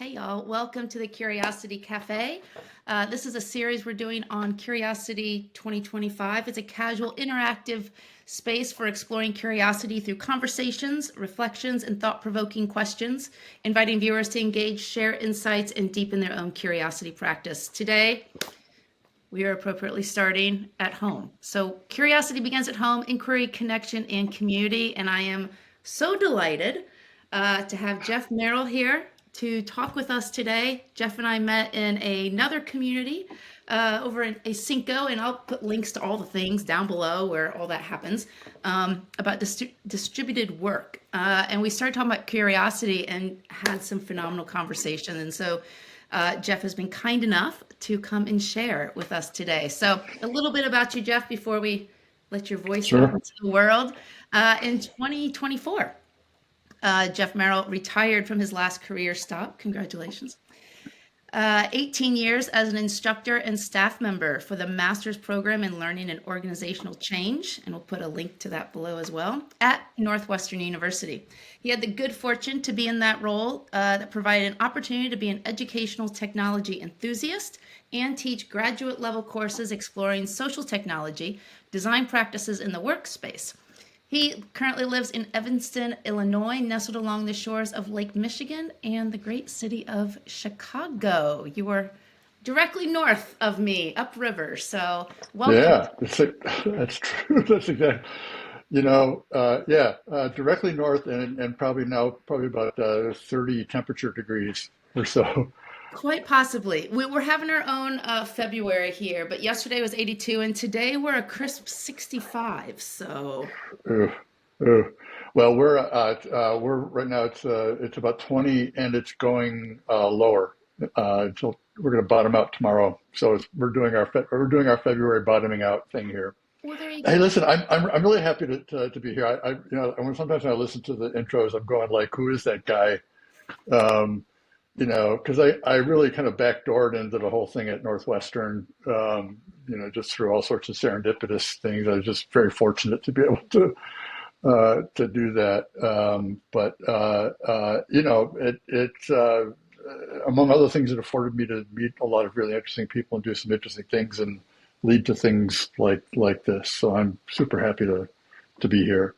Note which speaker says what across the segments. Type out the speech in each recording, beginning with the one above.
Speaker 1: Hey y'all, welcome to the Curiosity Café. This is a series we're doing on Curiosity 2025. It's a casual, interactive space for exploring curiosity through conversations, reflections, and thought-provoking questions, inviting viewers to engage, share insights, and deepen their own curiosity practice. Today, we are appropriately starting at home. So curiosity begins at home, inquiry, connection, and community. And I am so delighted to have Jeff Merrill here to talk with us today. Jeff and I met in another community over in a Cinco, and I'll put links to all the things down below where all that happens about distributed work. And we started talking about curiosity and had some phenomenal conversation. And so Jeff has been kind enough to come and share with us today. So a little bit about you, Jeff, before we let your voice out
Speaker 2: Sure.
Speaker 1: into the world. In 2024, Jeff Merrill retired from his last career stop. Congratulations. 18 years as an instructor and staff member for the Master's Program in Learning and Organizational Change, and we'll put a link to that below as well, at Northwestern University. He had the good fortune to be in that role that provided an opportunity to be an educational technology enthusiast and teach graduate level courses exploring social technology, design practices in the workspace. He currently lives in Evanston, Illinois, nestled along the shores of Lake Michigan and the great city of Chicago. You are directly north of me, upriver. So welcome.
Speaker 2: Yeah, that's true. That's exactly, directly north and probably about 30 temperature degrees or so.
Speaker 1: Quite possibly. We're having our own February here, but yesterday was 82 and today we're a crisp 65. So
Speaker 2: Ugh, ugh. Well, we're right now. It's about 20 and it's going lower until we're going to bottom out tomorrow. So we're doing our February bottoming out thing here.
Speaker 1: well, there you
Speaker 2: Hey,
Speaker 1: go.
Speaker 2: listen, I'm really happy to be here. Sometimes when I listen to the intros, I'm going like, who is that guy? Um, because I really kind of backdoored into the whole thing at Northwestern, just through all sorts of serendipitous things. I was just very fortunate to be able to do that. Among other things, it afforded me to meet a lot of really interesting people and do some interesting things and lead to things like this. So I'm super happy to be here.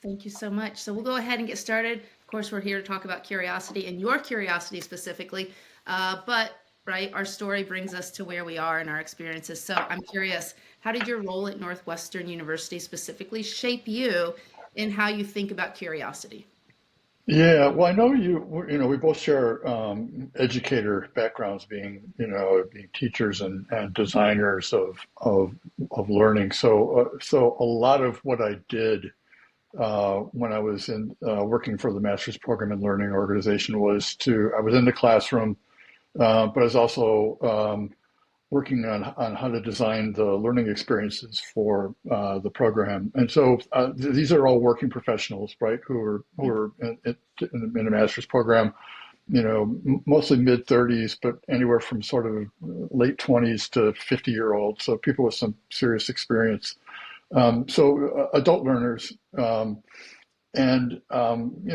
Speaker 1: Thank you so much. So we'll go ahead and get started. Of course, we're here to talk about curiosity and your curiosity specifically. But right, our story brings us to where we are in our experiences. So I'm curious, how did your role at Northwestern University specifically shape you in how you think about curiosity?
Speaker 2: Yeah, well, I know we both share educator backgrounds, being teachers and designers of learning. So a lot of what I did when I was in working for the master's program in learning organization I was in the classroom, but I was also working on how to design the learning experiences for the program. And so these are all working professionals, right, who are in a master's program, mostly mid 30s, but anywhere from sort of late 20s to 50-year-olds. So people with some serious experience. Adult learners,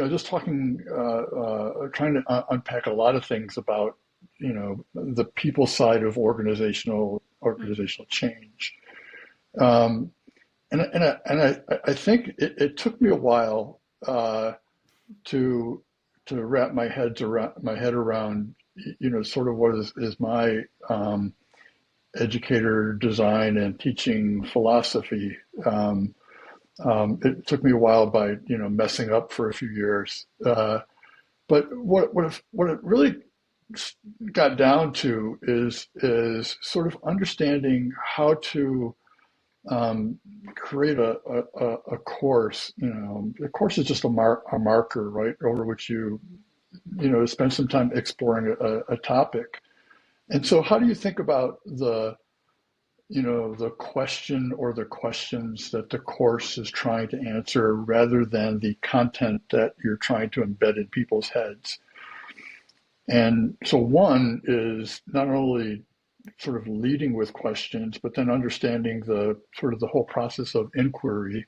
Speaker 2: just trying to unpack a lot of things about, the people side of organizational change. Um, I think it took me a while to wrap my head around, sort of what is my educator design and teaching philosophy. It took me a while by messing up for a few years, but what it really got down to is sort of understanding how to create a course. A course is just a marker, right, over which you spend some time exploring a topic. And so, how do you think about the question or the questions that the course is trying to answer rather than the content that you're trying to embed in people's heads? And so one is not only sort of leading with questions, but then understanding the sort of the whole process of inquiry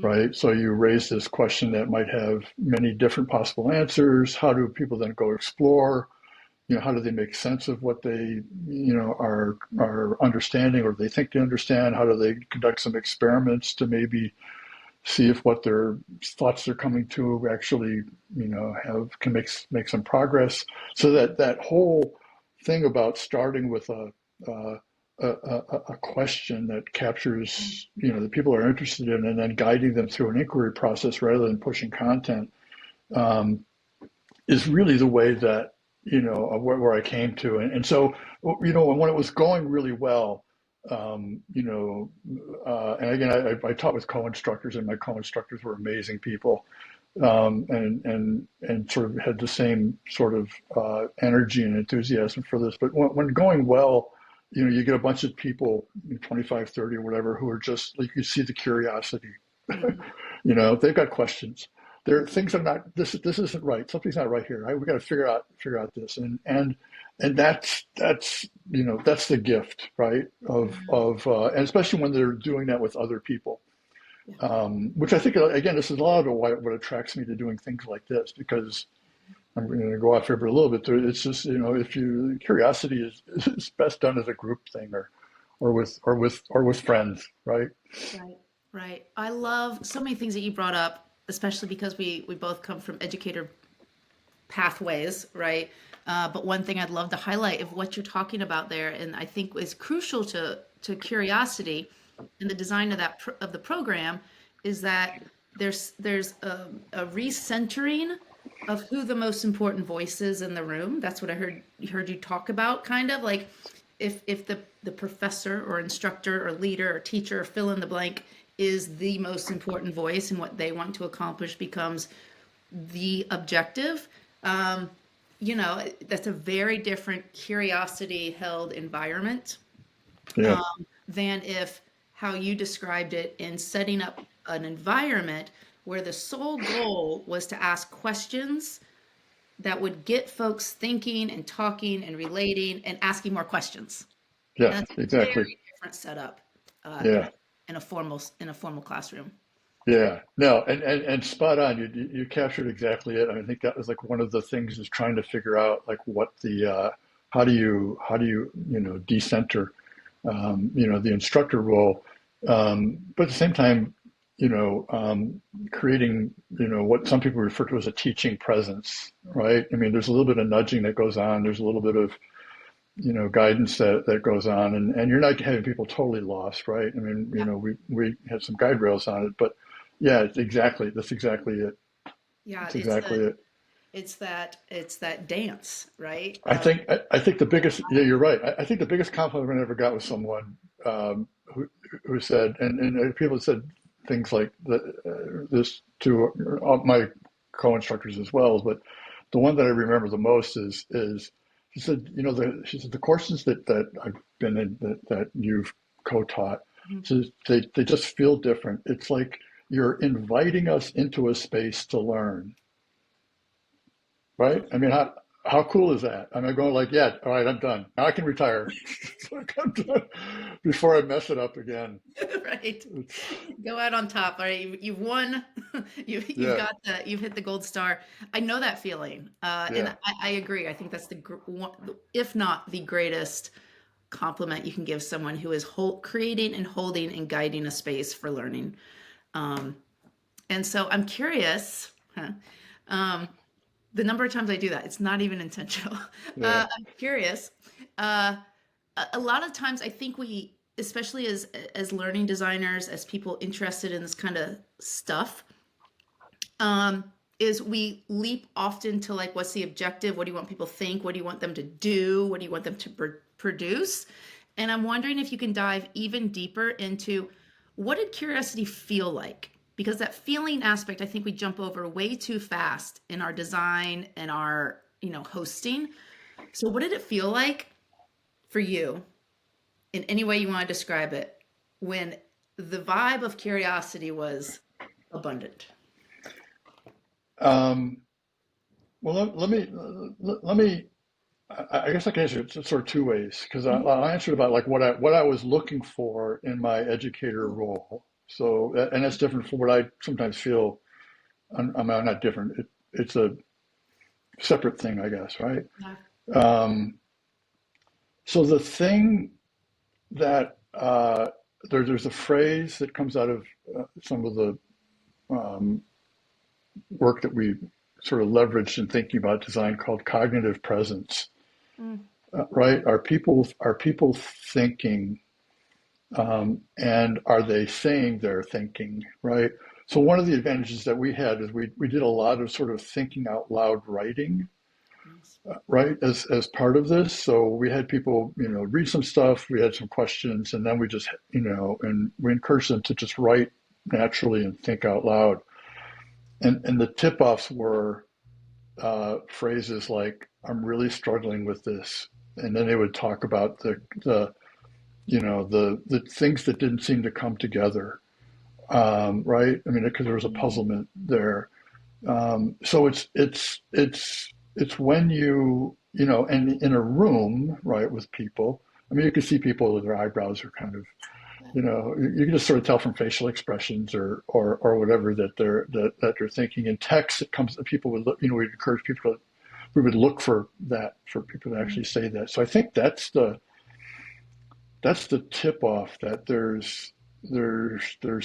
Speaker 2: right? So you raise this question that might have many different possible answers. How do people then go explore? How do they make sense of what they, are understanding or they think they understand? How do they conduct some experiments to maybe see if what their thoughts they're coming to actually, have can make some progress? So that whole thing about starting with a question that captures, the people are interested in, and then guiding them through an inquiry process rather than pushing content, um, is really the way that, where I came to. And so, when it was going really well, and again, I taught with co-instructors, and my co-instructors were amazing people, and sort of had the same sort of energy and enthusiasm for this. But when going well, you get a bunch of people, 25, 30 or whatever, who are just like, you see the curiosity.
Speaker 1: Mhm.
Speaker 2: They've got questions. There things are not, this isn't right. Something's not right here. Right? We got to figure out this. And that's the gift, right? And especially when they're doing that with other people.
Speaker 1: Yeah.
Speaker 2: Which I think, again, this is a lot of what attracts me to doing things like this, because I'm going to go off here for a little bit. It's just, if curiosity is best done as a group thing, or with friends, right?
Speaker 1: Right, right. I love so many things that you brought up, especially because we both come from educator pathways, right? But one thing I'd love to highlight of what you're talking about there, and I think is crucial to curiosity and the design of of the program, is that there's a recentering of who the most important voice is in the room. That's what I heard you talk about, kind of like if the professor or instructor or leader or teacher or fill in the blank is the most important voice and what they want to accomplish becomes the objective. um, that's a very different curiosity held environment,
Speaker 2: Yeah,
Speaker 1: than if how you described it in setting up an environment where the sole goal was to ask questions that would get folks thinking and talking and relating and asking more questions.
Speaker 2: yeah,
Speaker 1: And that's a
Speaker 2: exactly.
Speaker 1: very different setup in
Speaker 2: Yeah.
Speaker 1: a formal classroom.
Speaker 2: Yeah, no, and spot on. You captured exactly it. I think that was like one of the things, is trying to figure out like what how do you decenter the instructor role, but at the same time, creating what some people refer to as a teaching presence, right? I mean, there's a little bit of nudging that goes on. There's a little bit of guidance that goes on, and you're not having people totally lost, right? I mean,
Speaker 1: Yeah,
Speaker 2: we had some guide rails on it, but yeah, that's exactly it.
Speaker 1: yeah.
Speaker 2: It's exactly it.
Speaker 1: It's that dance, right?
Speaker 2: I think the biggest, yeah, you're right. I think the biggest compliment I ever got was someone, who said, and people said things like this to all my co-instructors as well, but the one that I remember the most is she said the courses that I've been in, that you've co-taught,
Speaker 1: Mhm.
Speaker 2: so they just feel different. It's like you're inviting us into a space to learn, right? I mean, how cool is that? I mean, going like, yeah, all right, I'm done. Now I can retire. Like, I'm done before I mess it up again.
Speaker 1: Right.
Speaker 2: It's,
Speaker 1: Go out on top. All right, you've won. You've
Speaker 2: yeah,
Speaker 1: got you've hit the gold star. I know that feeling, and
Speaker 2: yeah,
Speaker 1: I agree. I think that's one, if not the greatest compliment you can give someone who is creating and holding and guiding a space for learning. Um, and so I'm curious, huh, um, the number of times I do that. It's not even intentional.
Speaker 2: yeah.
Speaker 1: I'm curious. Uh, a lot of times I think we, especially as learning designers, as people interested in this kind of stuff, um, is we leap often to like, what's the objective? What do you want people to think? What do you want them to do? What do you want them to produce? And I'm wondering if you can dive even deeper into what did curiosity feel like? Because that feeling aspect, I think we jump over way too fast in our design and our, hosting. So what did it feel like for you in any way you want to describe it when the vibe of curiosity was abundant?
Speaker 2: Um, well, let me. I guess I can answer it sort of two ways, because
Speaker 1: Mhm.
Speaker 2: I answered about like what I was looking for in my educator role. So, and that's different from what I sometimes feel. I'm not different. It's a separate thing, I guess, right?
Speaker 1: Yeah.
Speaker 2: Um, so the thing that there's a phrase that comes out of some of the um, work that we sort of leveraged in thinking about design called cognitive presence,
Speaker 1: Mm.
Speaker 2: right? Are people thinking, and are they saying they're thinking, right? So one of the advantages that we had is we did a lot of sort of thinking out loud writing,
Speaker 1: Nice.
Speaker 2: right, as part of this. So we had people, read some stuff, we had some questions, and then we just, and we encouraged them to just write naturally and think out loud. And the tip-offs were phrases like, "I'm really struggling with this," and then they would talk about the things that didn't seem to come together, right? I mean, because there was a puzzlement there. So it's when and in a room, right, with people. I mean, you can see people with their eyebrows are kind of, you can just sort of tell from facial expressions or whatever that they're thinking. In text, it comes. People would look, we'd encourage people to, we would look for that, for people to
Speaker 1: Mm.
Speaker 2: actually say that. So I think that's the tip off, that there's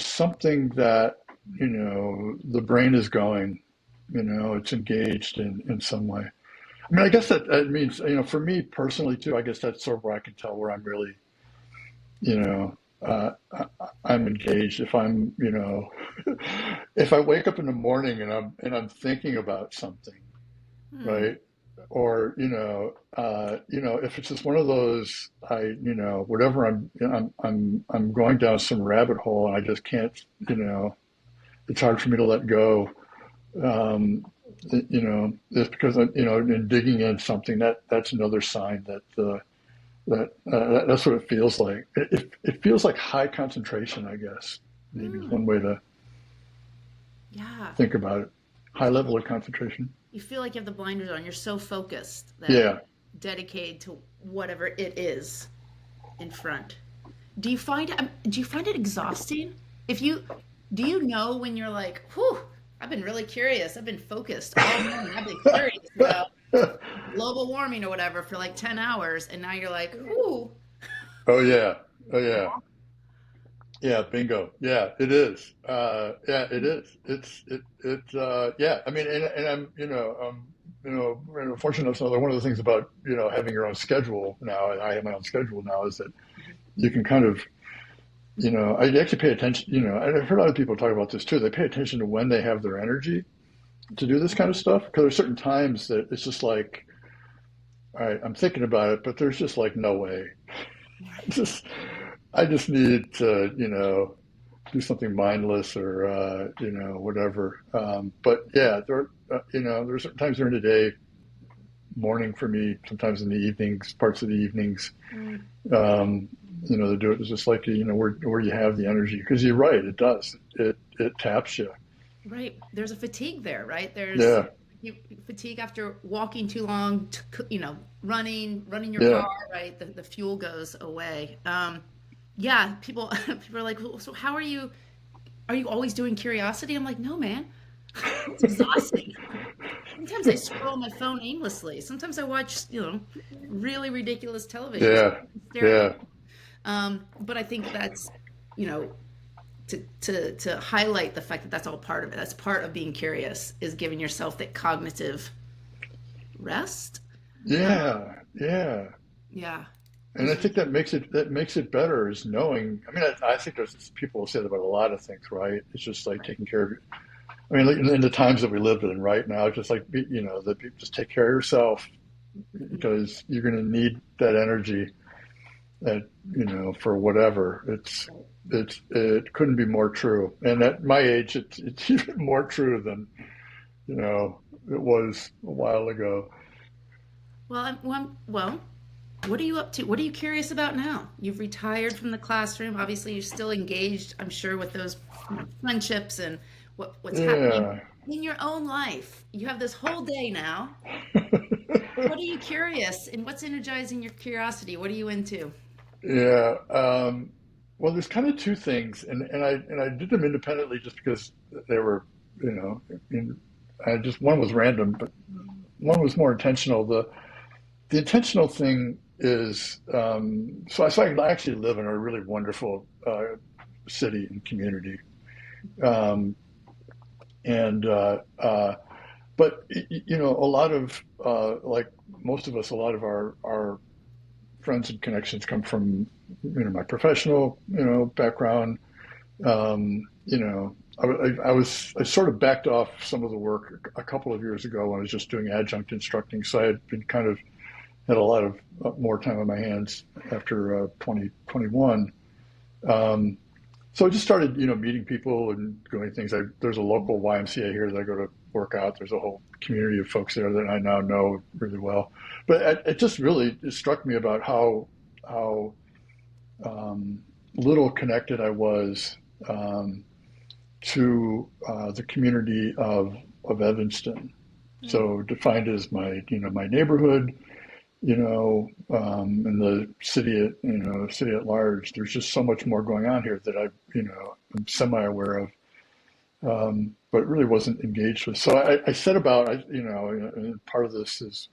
Speaker 2: something that the brain is going, it's engaged in some way. I mean, I guess that means, for me personally too, I guess that's sort of where I can tell where I'm really, you know I'm engaged. If I'm, if I wake up in the morning and I'm thinking about something,
Speaker 1: Mm.
Speaker 2: right? Or if it's just one of those, whatever, I'm going down some rabbit hole and I just can't, it's hard for me to let go. Um, it's because in digging in something, that's another sign that's what it feels like. It feels like high concentration, I guess. Maybe is
Speaker 1: Mm.
Speaker 2: one way to
Speaker 1: Yeah.
Speaker 2: think about it.
Speaker 1: You
Speaker 2: High
Speaker 1: feel
Speaker 2: level of concentration.
Speaker 1: you feel like you have the blinders on. You're so focused that
Speaker 2: Yeah.
Speaker 1: dedicated to whatever it is in front. Do you find it exhausting? If you do you know when you're like, whew, I've been really curious. I've been focused all morning. I've been curious about global warming or whatever for like 10 hours, and now you're like, whew.
Speaker 2: Oh yeah. Oh yeah. Yeah, bingo. Yeah, it is. Yeah, it is. Yeah. I mean, and I'm, fortunate enough. So one of the things about, having your own schedule now, and I have my own schedule now, is that you can kind of, I actually pay attention. I've heard other people talk about this too. They pay attention to when they have their energy to do this kind of stuff, because there's certain times that it's just like, all right, I'm thinking about it, but there's just like no way. Just I just need to, do something mindless or whatever. But yeah, there's certain times during the day, morning for me, sometimes in the evenings, parts of the evenings.
Speaker 1: Mm,
Speaker 2: Um, to do it is just like, where you have the energy, because you're right, it does. It taps you.
Speaker 1: right. There's a fatigue there, right? There's
Speaker 2: Yeah,
Speaker 1: you fatigue after walking too long, running your car,
Speaker 2: yeah.
Speaker 1: right? The fuel goes away. Yeah, people people are like, "Well, so how are you? Are you always doing curiosity?" I'm like, no, man. It's exhausting. Sometimes I scroll my phone aimlessly. Sometimes I watch, really ridiculous television.
Speaker 2: Yeah,
Speaker 1: Sometimes I stare at my
Speaker 2: yeah,
Speaker 1: but I think that's, you know, to highlight the fact that that's all part of it. That's part of being curious is giving yourself that cognitive rest. Uh,
Speaker 2: yeah, yeah.
Speaker 1: yeah.
Speaker 2: And I
Speaker 1: Is
Speaker 2: think that makes it better, is knowing. I mean, I think there's people will say that about a lot of things, right? It's just like taking care of. I mean, like, in the times that we live in right now, it's just like, that you just take care of yourself, because you're going to need that energy, that for whatever. It couldn't be more true. And at my age, it's even more true than it was a while ago.
Speaker 1: well, what are you up to? What are you curious about now? You've retired from the classroom. Obviously, you're still engaged, I'm sure, with those friendships and what's happening
Speaker 2: Yeah.
Speaker 1: in your own life. You have this whole day now. What are you curious and what's energizing your curiosity? What are you into?
Speaker 2: Yeah. Well, there's kind of two things, and I did them independently just because they were, you know, in, I just one was random, but one was more intentional. The intentional thing is, so I actually live in a really wonderful city and community, um, and but you know, a lot of like most of us, a lot of our friends and connections come from my professional background. You know, I sort of backed off some of the work a couple of years ago when I was just doing adjunct instructing. So I had been kind of had a lot of more time on my hands after 2021. Um, so I just started, meeting people and doing things. There's a local YMCA here that I go to work out. There's a whole community of folks there that I now know really well. But it just really it struck me about how little connected I was um, to the community of Evanston.
Speaker 1: Mm.
Speaker 2: So defined as my neighborhood, in the city city at large. There's just so much more going on here that I'm semi-aware of, but really wasn't engaged with. So I set about, and part of this is,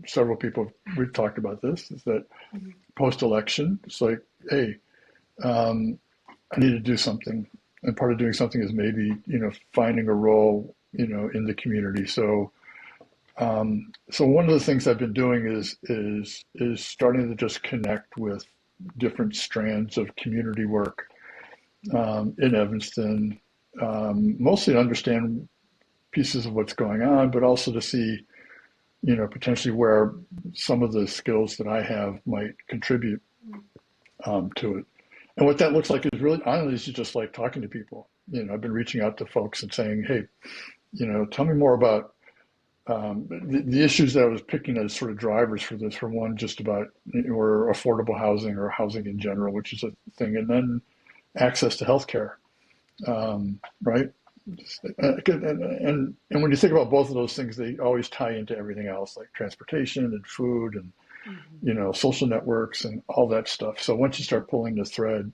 Speaker 2: several people we've talked about this, is that
Speaker 1: Mhm.
Speaker 2: post-election, it's like, hey, um, I need to do something, and part of doing something is maybe finding a role in the community. So one of the things I've been doing is starting to just connect with different strands of community work in Evanston, mostly to understand pieces of what's going on, but also to see, potentially where some of the skills that I have might contribute to it. And what that looks like is really, honestly, is just like talking to people. I've been reaching out to folks and saying, hey, tell me more about the issues that I was picking as sort of drivers for this, for one, just about or affordable housing or housing in general, which is a thing, and then access to healthcare, right? And when you think about both of those things, they always tie into everything else, like transportation and food and
Speaker 1: Mhm.
Speaker 2: social networks and all that stuff. So once you start pulling the thread,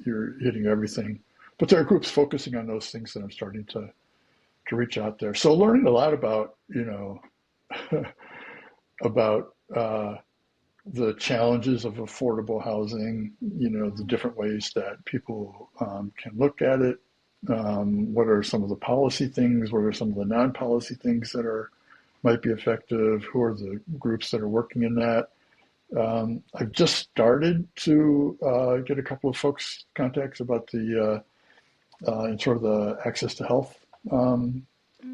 Speaker 2: you're hitting everything. But there are groups focusing on those things that I'm starting to reach out there. So learning a lot about, about the challenges of affordable housing, the different ways that people can look at it. What are some of the policy things? What are some of the non-policy things that might be effective? Who are the groups that are working in that? I've just started to get a couple of folks contacts about the and sort of the access to health
Speaker 1: Mm.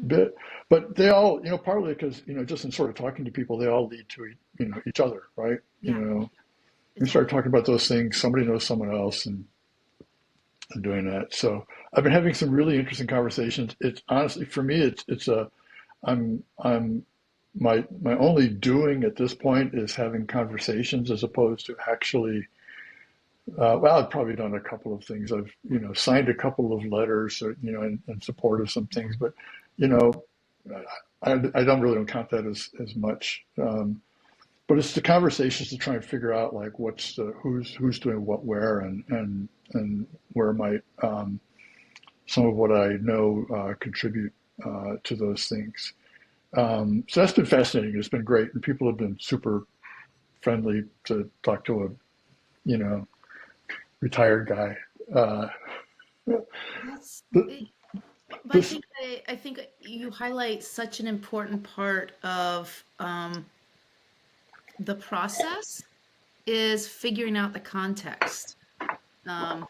Speaker 2: bit, but they all, partly because, just in sort of talking to people, they all lead to, each other, right?
Speaker 1: Yeah,
Speaker 2: You
Speaker 1: it's all.
Speaker 2: start talking about those things, somebody knows someone else and doing that. So I've been having some really interesting conversations. It's honestly, for me, I'm, my only doing at this point is having conversations as opposed to actually, well, I've probably done a couple of things. I've, signed a couple of letters, or, in support of some things, but, you know, I don't count that as much. But it's the conversations to try and figure out like who's doing what where and where might some of what I know contribute to those things. So that's been fascinating. It's been great, and people have been super friendly to talk to a you know retired guy. Uh,
Speaker 1: That's
Speaker 2: th-
Speaker 1: it, but
Speaker 2: this
Speaker 1: I think you highlight such an important part of the process is figuring out the context. Um,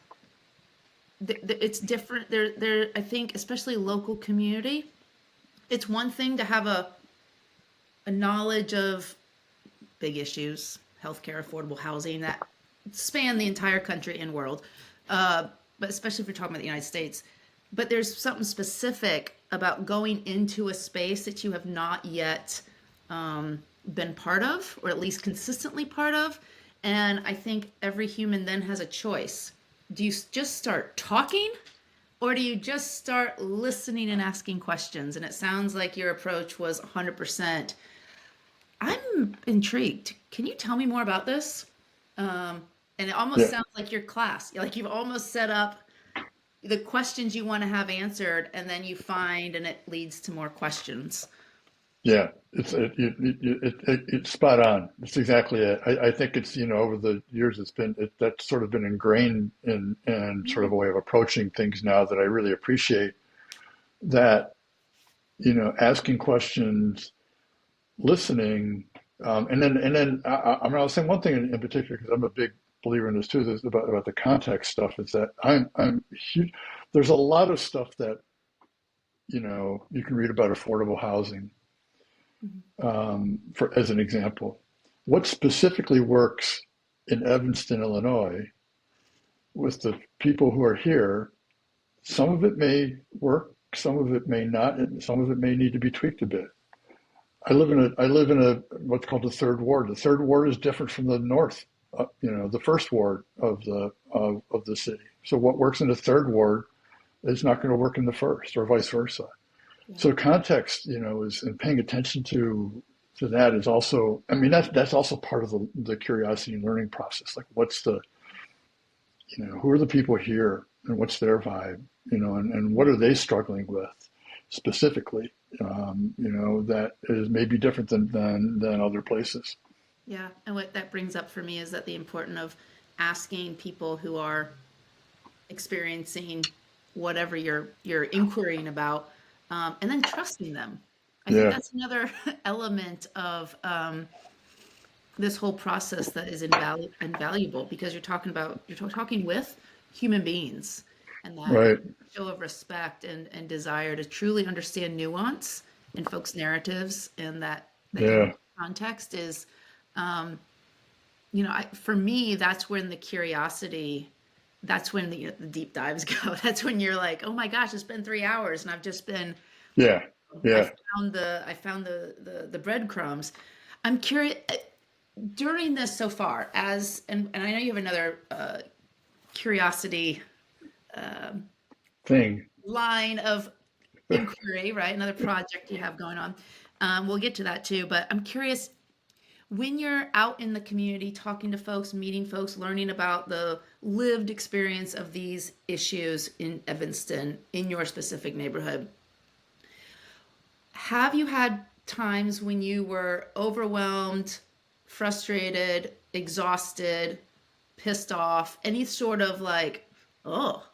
Speaker 1: it's different. I think, especially local community. It's one thing to have a knowledge of big issues, healthcare, affordable housing that span the entire country and world, uh, but especially if we're talking about the United States. But there's something specific about going into a space that you have not yet been part of, or at least consistently part of. And I think every human then has a choice. Do you just start talking, or do you just start listening and asking questions? And it sounds like your approach was 100%. I'm intrigued. Can you tell me more about this? And it almost
Speaker 2: Yeah.
Speaker 1: sounds like your class. Like you've almost set up the questions you want to have answered, and then you find, and it leads to more questions.
Speaker 2: Yeah, it's spot on. It's exactly it. I think it's, over the years that's sort of been ingrained in sort
Speaker 1: Yeah.
Speaker 2: of a way of approaching things now that I really appreciate that, asking questions, listening, I'll say one thing in particular because I'm a big believer in this too. This about the context stuff is that I'm huge. There's a lot of stuff that you can read about affordable housing
Speaker 1: Mhm.
Speaker 2: for as an example. What specifically works in Evanston, Illinois, with the people who are here? Some of it may work, some of it may not, and some of it may need to be tweaked a bit. I live in a what's called the third ward. The third ward is different from the north, the first ward of the city. So what works in the third ward is not going to work in the first, or vice versa.
Speaker 1: Yeah.
Speaker 2: So context, is and paying attention to that is also. I mean, that's also part of the curiosity and learning process. Like, who are the people here, and what's their vibe, and what are they struggling with specifically, that is maybe different than other places.
Speaker 1: Yeah. And what that brings up for me is that the importance of asking people who are experiencing whatever you're inquiring about, and then trusting them. I think
Speaker 2: Yeah,
Speaker 1: that's another element of this whole process that is invaluable because you're talking with human beings, and that
Speaker 2: right.
Speaker 1: show of respect and desire to truly understand nuance in folks' narratives, and that
Speaker 2: Yeah,
Speaker 1: unique context is, um, for me, that's when the curiosity, that's when the deep dives go. That's when you're like, oh my gosh, it's been 3 hours and I've just been,
Speaker 2: yeah,
Speaker 1: I
Speaker 2: yeah.
Speaker 1: found the breadcrumbs. I'm curious during this so far, and I know you have another curiosity
Speaker 2: Thing.
Speaker 1: line of inquiry, right? Another project you have going on. We'll get to that too, but I'm curious when you're out in the community talking to folks, meeting folks, learning about the lived experience of these issues in Evanston, in your specific neighborhood, have you had times when you were overwhelmed, frustrated, exhausted, pissed off, any sort of like, oh,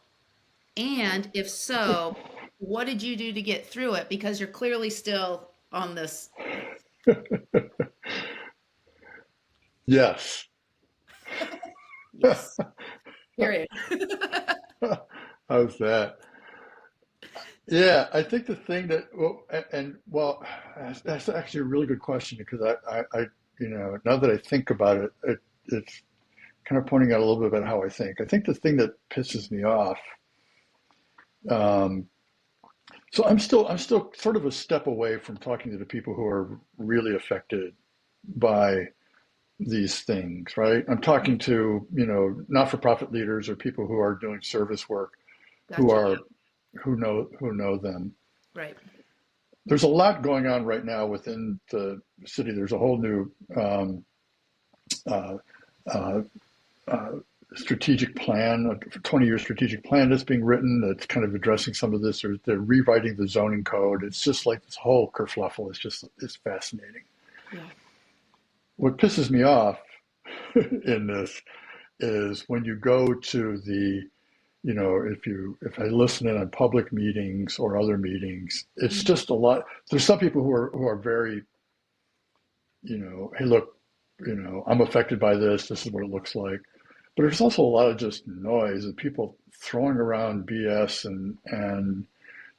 Speaker 1: and if so, what did you do to get through it? Because you're clearly still on this.
Speaker 2: Yes.
Speaker 1: Yes, period.
Speaker 2: How's that? Yeah, I think the thing that, well, well, that's actually a really good question because now that I think about it, it's kind of pointing out a little bit about how I think. I think the thing that pisses me off, um, so I'm still sort of a step away from talking to the people who are really affected by these things, right? I'm talking to, not-for-profit leaders or people who are doing service work who
Speaker 1: Gotcha. Yeah.
Speaker 2: are who know them.
Speaker 1: Right.
Speaker 2: There's a lot going on right now within the city. There's a whole new uh, uh, uh, strategic plan, a 20-year strategic plan that's being written that's kind of addressing some of this. Or they're rewriting the zoning code. It's just like this whole kerfluffle. It's fascinating.
Speaker 1: Yeah.
Speaker 2: What pisses me off in this is when you go to if I listen in on public meetings or other meetings, it's
Speaker 1: Mhm.
Speaker 2: just a lot. There's some people who are very, hey, look, I'm affected by this. This is what it looks like. But there's also a lot of just noise and people throwing around BS and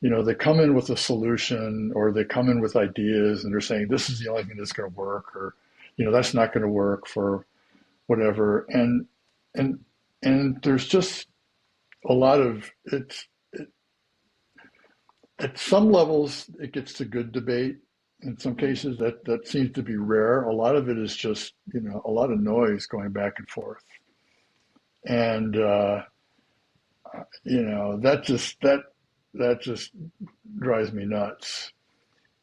Speaker 2: they come in with a solution or they come in with ideas and they're saying this is the only thing that's going to work or that's not going to work for whatever and and there's just a lot of at some levels it gets to good debate. In some cases that seems to be rare. A lot of it is just a lot of noise going back and forth, and that just drives me nuts.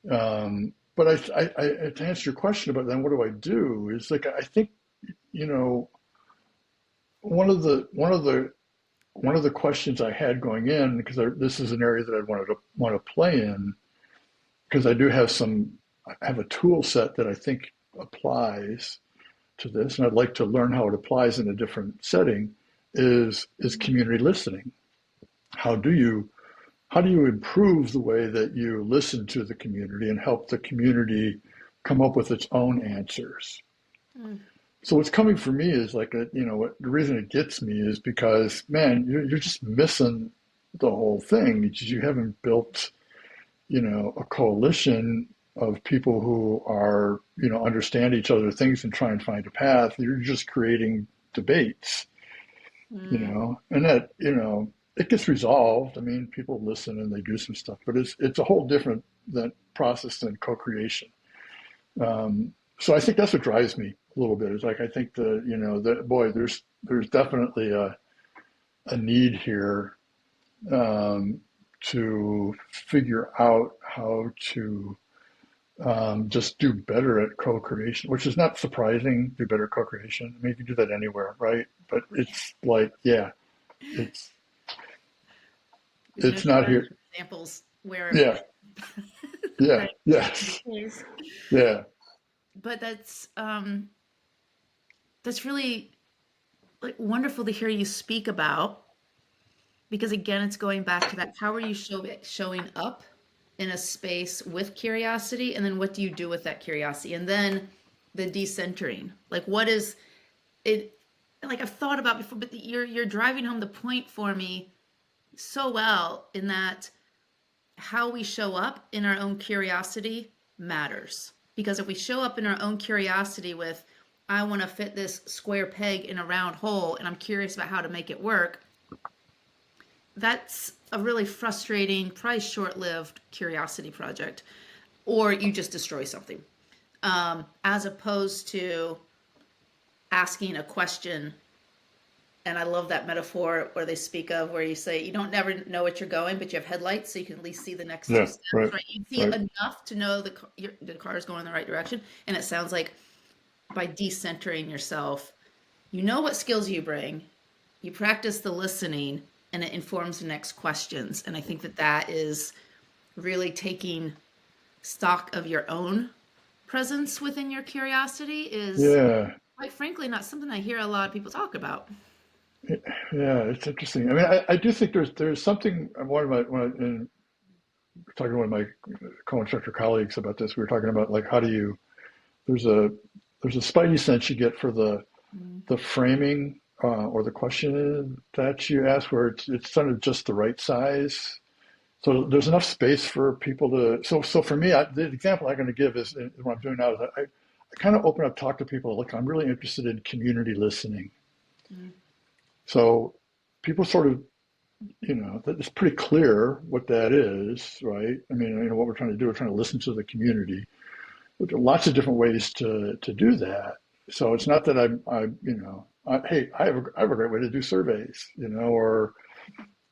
Speaker 2: But to answer your question about then what do I do is like I think you know one of the questions I had going in, because this is an area that I want to play in, because I do have I have a tool set that I think applies to this, and I'd like to learn how it applies in a different setting, is community listening. How do you how do you improve the way that you listen to the community and help the community come up with its own answers?
Speaker 1: Mm,
Speaker 2: So what's coming for me is like the reason it gets me is because, man, you're just missing the whole thing. You haven't built, a coalition of people who are, understand each other things and try and find a path. You're just creating debates,
Speaker 1: mm,
Speaker 2: and that, it gets resolved. I mean, people listen and they do some stuff, but it's a whole different process than co-creation. So I think that's what drives me a little bit. Is like I think that boy, there's definitely a need here, to figure out how to, just do better at co-creation, which is not surprising. Do better at co-creation. I mean, you can do that anywhere, right? But it's like, yeah, it's
Speaker 1: there's no
Speaker 2: it's not
Speaker 1: shortage
Speaker 2: here.
Speaker 1: of examples where
Speaker 2: Yeah, yeah,
Speaker 1: that can be
Speaker 2: yes,
Speaker 1: the case.
Speaker 2: yeah,
Speaker 1: But that's really like wonderful to hear you speak about, because again, it's going back to that, how are you showing up in a space with curiosity, and then what do you do with that curiosity, and then the decentering, like what is it, like I've thought about before, but you're driving home the point for me so well, in that how we show up in our own curiosity matters. Because if we show up in our own curiosity with, I want to fit this square peg in a round hole and I'm curious about how to make it work, that's a really frustrating, probably short lived curiosity project. Or you just destroy something. As opposed to asking a question. And I love that metaphor where they speak of, where you say you don't never know what you're going, but you have headlights, so you can at least see the next two
Speaker 2: yeah,
Speaker 1: steps,
Speaker 2: right,
Speaker 1: right? You see
Speaker 2: right,
Speaker 1: enough to know the car is going in the right direction. And it sounds like by decentering yourself, you know what skills you bring, you practice the listening, and it informs the next questions. And I think that that is really taking stock of your own presence within your curiosity is,
Speaker 2: yeah.
Speaker 1: quite frankly, not something I hear a lot of people talk about.
Speaker 2: Yeah, it's interesting. I mean, I do think there's something. One of my when I, in talking to one of my co-instructor colleagues about this, we were talking about like how do you there's a there's a spidey sense you get for
Speaker 1: Mm,
Speaker 2: the framing, or the question that you ask, where it's sort of just the right size. So there's enough space for people to. So for me, the example I'm going to give is what I'm doing now is I kind of open up, talk to people. Look, I'm really interested in community listening.
Speaker 1: mm,
Speaker 2: So people sort of, it's pretty clear what that is, right? I mean, what we're trying to do, we're trying to listen to the community. But there are lots of different ways to do that. So it's not that hey, I have a great way to do surveys,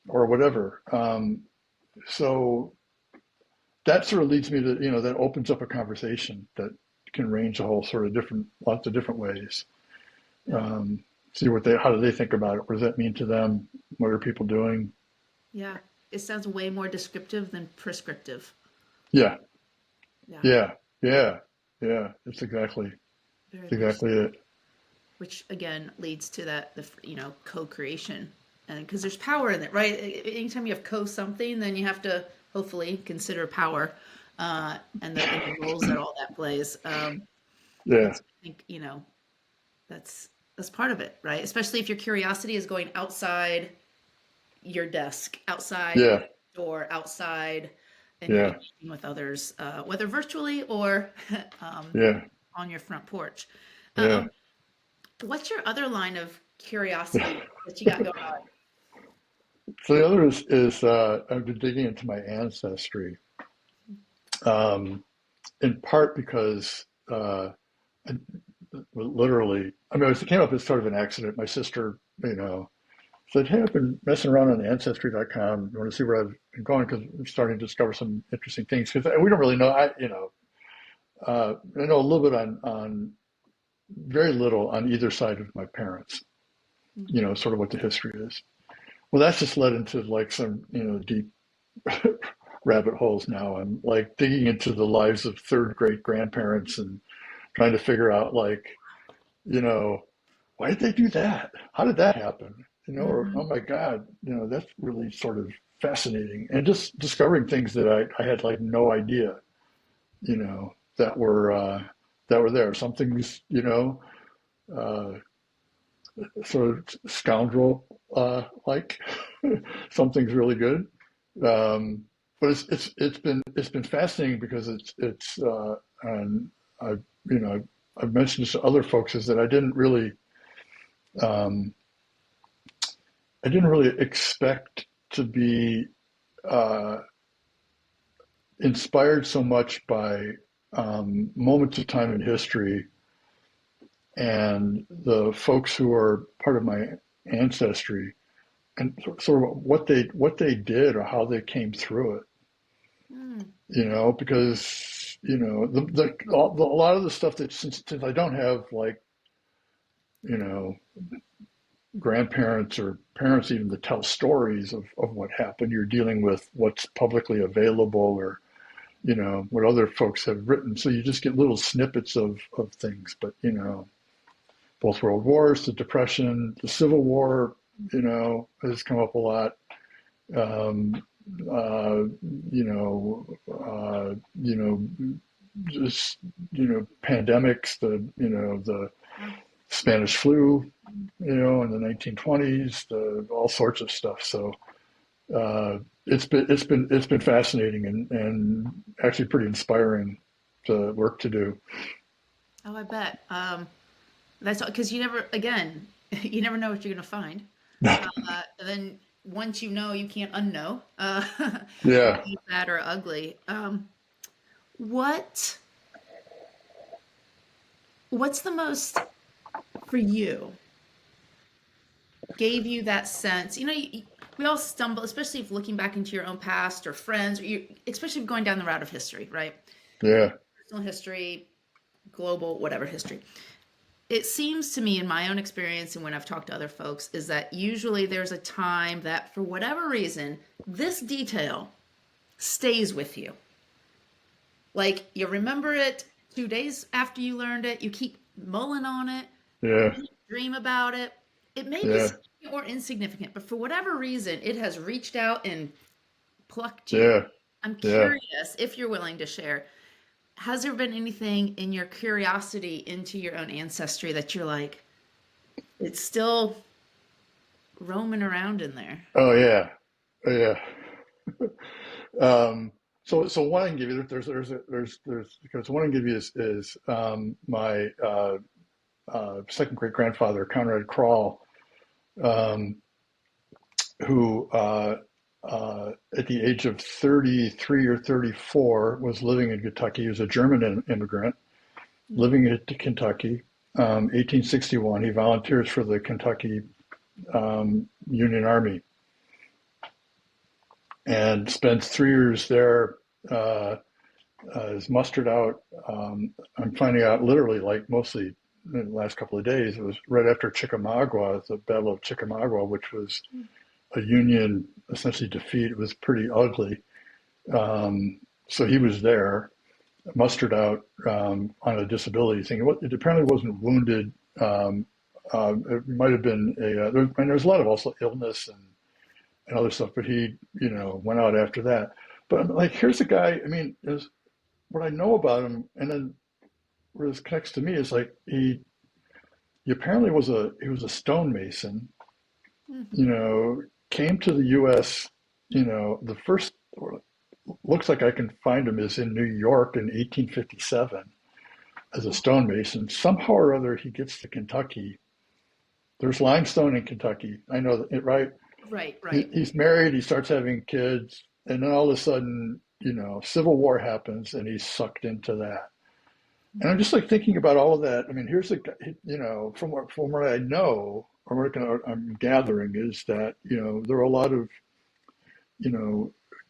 Speaker 2: or whatever. So that sort of leads me to, that opens up a conversation that can range a whole sort of lots of different ways.
Speaker 1: yeah.
Speaker 2: Um, See how do they think about it? What does that mean to them? What are people doing?
Speaker 1: Yeah. It sounds way more descriptive than prescriptive.
Speaker 2: Yeah,
Speaker 1: Yeah.
Speaker 2: yeah, yeah, yeah.
Speaker 1: Very
Speaker 2: It's
Speaker 1: much so.
Speaker 2: exactly it.
Speaker 1: Which again leads to that, co-creation. And because there's power in it, right? Anytime you have something, then you have to hopefully consider power, and the roles that all that plays. And
Speaker 2: Yeah,
Speaker 1: so I think, that's that's part of it, right? Especially if your curiosity is going outside your desk, outside your
Speaker 2: yeah,
Speaker 1: door, outside, and you're
Speaker 2: yeah,
Speaker 1: engaging with others, whether virtually or um,
Speaker 2: yeah,
Speaker 1: on your front porch.
Speaker 2: yeah.
Speaker 1: Um, what's your other line of curiosity that you got going on?
Speaker 2: So the other is I've been digging into my ancestry, in part because, I, literally, I mean, it came up as sort of an accident. My sister, said, "Hey, I've been messing around on Ancestry.com. You want to see where I've been going? Because I'm starting to discover some interesting things. Because we don't really know. I know a little bit on very little on either side of my parents. sort of what the history is. Well, that's just led into like some, deep rabbit holes now. I'm like digging into the lives of third great grandparents and trying to figure out like, you know, why did they do that? How did that happen? Or
Speaker 1: Mm-hmm.
Speaker 2: oh my God, that's really sort of fascinating. And just discovering things that I had like no idea, that were there. Some things, uh, sort of scoundrel like. Some things really good. Um, but it's been fascinating because and I I've mentioned this to other folks is that um, I didn't really expect to be uh, inspired so much by moments of time in history and the folks who are part of my ancestry and sort of what they did or how they came through it.
Speaker 1: Mm.
Speaker 2: Because a lot of the stuff that since I don't have like you know grandparents or parents even to tell stories of what happened, you're dealing with what's publicly available or what other folks have written, so you just get little snippets of things. But both world wars, the depression, the civil war, has come up a lot. um, uh, you know, just pandemics, the
Speaker 1: Yeah.
Speaker 2: Spanish flu, in the 1920s, all sorts of stuff. So it's been fascinating and actually pretty inspiring to work to do.
Speaker 1: Oh, I bet. That's because you never, again, you never know what you're going to find. And then once you know, you can't unknow,
Speaker 2: Yeah.
Speaker 1: good, bad, or ugly. What what's the most for you gave you that sense? We all stumble, especially if looking back into your own past or friends, or especially if going down the route of history, right?
Speaker 2: Yeah.
Speaker 1: Personal history, global, whatever history. It seems to me in my own experience and when I've talked to other folks is that usually there's a time that for whatever reason this detail stays with you. Like you remember it 2 days after you learned it, you keep mulling on it,
Speaker 2: Yeah.
Speaker 1: you dream about it. It may be
Speaker 2: Yeah.
Speaker 1: significant or insignificant, but for whatever reason it has reached out and plucked you.
Speaker 2: Yeah.
Speaker 1: I'm
Speaker 2: Yeah.
Speaker 1: curious if you're willing to share. Has there been anything in your curiosity into your own ancestry that you're like, it's still roaming around in there?
Speaker 2: Oh yeah. Oh, yeah. So one I can give you, because one I can give you is my second great grandfather, Conrad Kroll, um, who at the age of 33 or 34 was living in Kentucky. He was a German immigrant living in Kentucky. 1861, he volunteers for the Kentucky Union Army and spends 3 years there. Uh, is mustered out. I'm finding out literally, like mostly in the last couple of days, it was right after Chickamauga, the Battle of Chickamauga, which was a Union essentially defeat. It was pretty ugly. So he was there, mustered out on a disability thing. It apparently wasn't wounded. It might have been there's a lot of also illness and other stuff, but he, went out after that. But I'm like, here's a guy, I mean, what I know about him, and then where this connects to me is like he apparently he was a stonemason.
Speaker 1: Mm-hmm.
Speaker 2: You know, came to the U.S. The first looks like I can find him is in New York in 1857 as a stonemason. Somehow or other, he gets to Kentucky. There's limestone in Kentucky. I know that, right?
Speaker 1: Right, right.
Speaker 2: He's married. He starts having kids, and then all of a sudden, Civil War happens, and he's sucked into that. And I'm just like thinking about all of that. I mean, here's the, from what I know, or what I'm gathering is that there are a lot of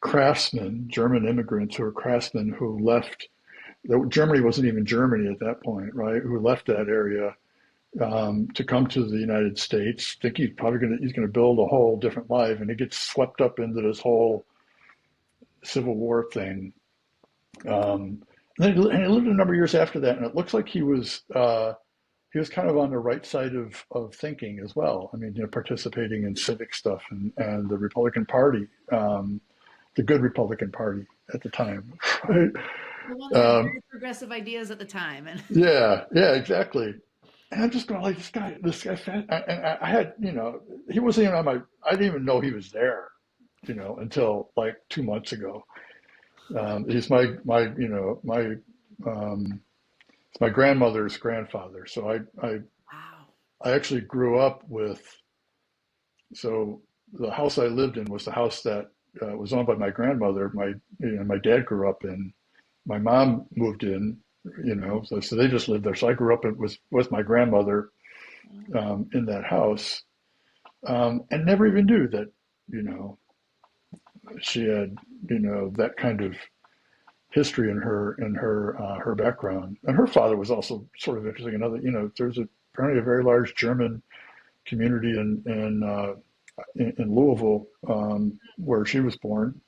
Speaker 2: craftsmen, German immigrants who are craftsmen who left. Germany wasn't even Germany at that point, right? Who left that area to come to the United States, think he's gonna build a whole different life, and he gets swept up into this whole Civil War thing. And he lived a number of years after that, and it looks like he was kind of on the right side of thinking as well. I mean, participating in civic stuff and the Republican Party, the good Republican Party at the time, right?
Speaker 1: The one that had
Speaker 2: Um,
Speaker 1: very progressive ideas at the time. And
Speaker 2: yeah, yeah, exactly. And I'm just going like this guy, and I had, he wasn't even on my, I didn't even know he was there, until like 2 months ago. He's um, my grandmother's grandfather. So
Speaker 1: wow.
Speaker 2: I actually grew up with, so the house I lived in was the house that was owned by my grandmother. My dad grew up in. My mom moved in, so they just lived there. So I grew up with my grandmother in that house, and never even knew that, you know, she had, that kind of history in her background. And her father was also sort of interesting. There's apparently a very large German community in Louisville, where she was born.